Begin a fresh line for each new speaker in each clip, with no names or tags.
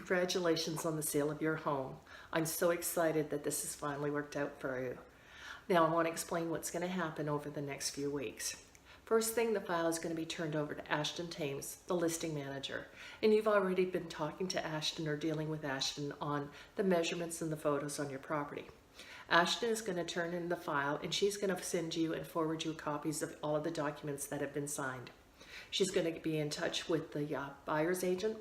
Congratulations on the sale of your home. I'm so excited that this has finally worked out for you. Now I want to explain what's going to happen over the next few weeks. First thing, the file is going to be turned over to Ashton Thames, the listing manager. And you've already been talking to Ashton or dealing with Ashton on the measurements and the photos on your property. Ashton is going to turn in the file and she's going to send you and forward you copies of all of the documents that have been signed. She's going to be in touch with the buyer's agent,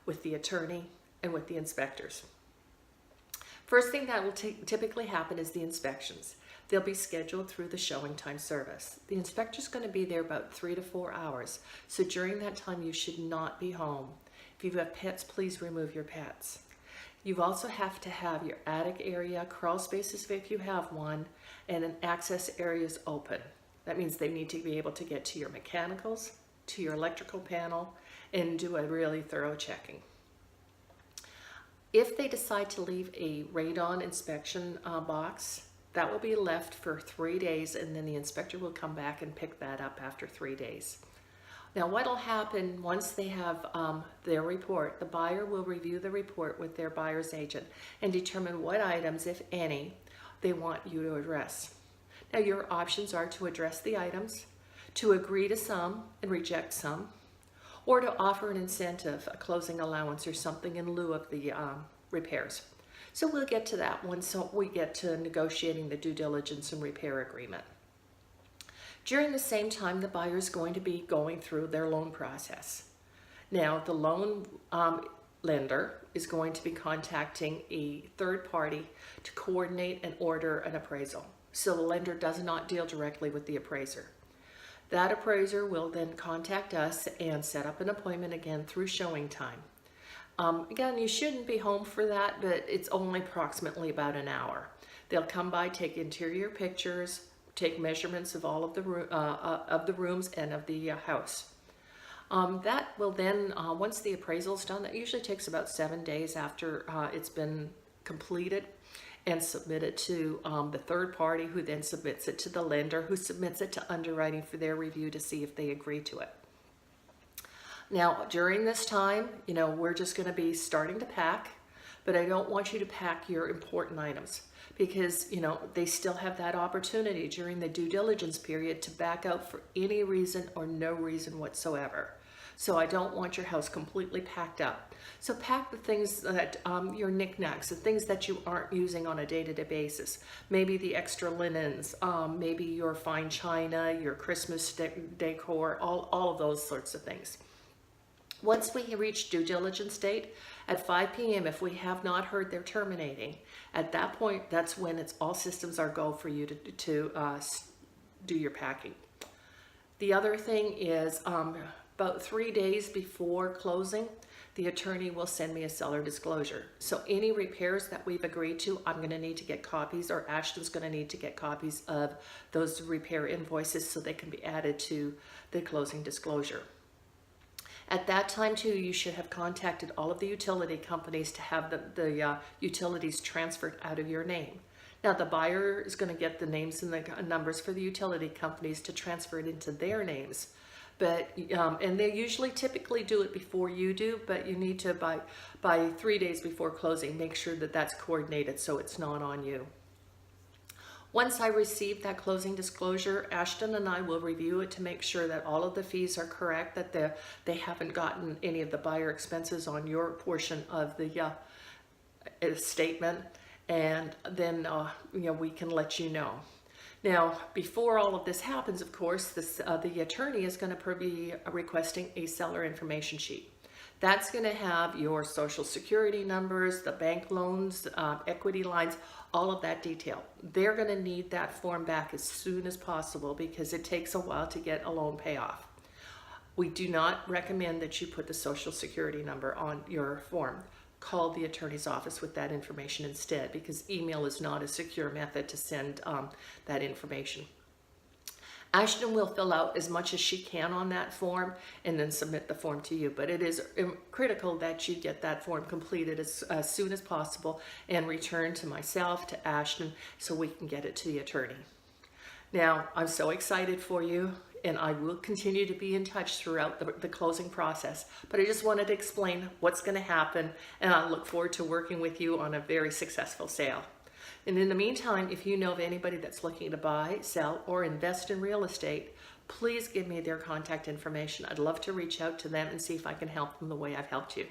with the attorney, and with the inspectors. First thing that will typically happen is the inspections. They'll be scheduled through the showing time service. The inspector's going to be there about 3 to 4 hours, so during that time you should not be home. If you have pets, please remove your pets. You also have to have your attic area, crawl spaces if you have one, and an access areas open. That means they need to be able to get to your mechanicals, to your electrical panel, and do a really thorough checking. If they decide to leave a radon inspection box, that will be left for 3 days, and then the inspector will come back and pick that up after 3 days. Now what will happen once they have their report, the buyer will review the report with their buyer's agent and determine what items, if any, they want you to address. Now your options are to address the items, to agree to some and reject some, or to offer an incentive, a closing allowance or something in lieu of the repairs. So we'll get to that once we get to negotiating the due diligence and repair agreement. During the same time, the buyer is going to be going through their loan process. Now, the loan lender is going to be contacting a third party to coordinate and order an appraisal. So the lender does not deal directly with the appraiser. That appraiser will then contact us and set up an appointment again through showing time. Again, you shouldn't be home for that, but it's only approximately about an hour. They'll come by, take interior pictures, take measurements of all of the rooms and of the house. That will then, once the appraisal is done, that usually takes about 7 days after it's been completed and submitted to the third party, who then submits it to the lender, who submits it to underwriting for their review to see if they agree to it. Now, during this time, we're just going to be starting to pack, but I don't want you to pack your important items because, they still have that opportunity during the due diligence period to back out for any reason or no reason whatsoever. So I don't want your house completely packed up. So pack the things that, your knickknacks, the things that you aren't using on a day-to-day basis. Maybe the extra linens, maybe your fine china, your Christmas decor, all of those sorts of things. Once we reach due diligence date at 5 p.m., if we have not heard they're terminating, at that point, that's when it's all systems are go for you to do your packing. The other thing is about 3 days before closing, the attorney will send me a seller disclosure. So any repairs that we've agreed to, I'm going to need to get copies, or Ashton's going to need to get copies of those repair invoices so they can be added to the closing disclosure. At that time, too, you should have contacted all of the utility companies to have the utilities transferred out of your name. Now, the buyer is going to get the names and the numbers for the utility companies to transfer it into their names. But and they usually typically do it before you do, but you need to, by 3 days before closing, make sure that that's coordinated so it's not on you. Once I receive that closing disclosure, Ashton and I will review it to make sure that all of the fees are correct, that they haven't gotten any of the buyer expenses on your portion of the statement, and then we can let you know. Now, before all of this happens, of course, the attorney is going to be requesting a seller information sheet. That's going to have your social security numbers, the bank loans, equity lines, all of that detail. They're going to need that form back as soon as possible because it takes a while to get a loan payoff. We do not recommend that you put the social security number on your form. Call the attorney's office with that information instead, because email is not a secure method to send that information. Ashton will fill out as much as she can on that form and then submit the form to you. But it is critical that you get that form completed as soon as possible and return to myself, to Ashton, so we can get it to the attorney. Now, I'm so excited for you. and I will continue to be in touch throughout the closing process. But I just wanted to explain what's going to happen, and I look forward to working with you on a very successful sale. And in the meantime, if you know of anybody that's looking to buy, sell, or invest in real estate, please give me their contact information. I'd love to reach out to them and see if I can help them the way I've helped you.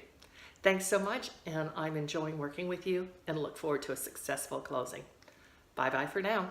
Thanks so much, and I'm enjoying working with you and look forward to a successful closing. Bye-bye for now.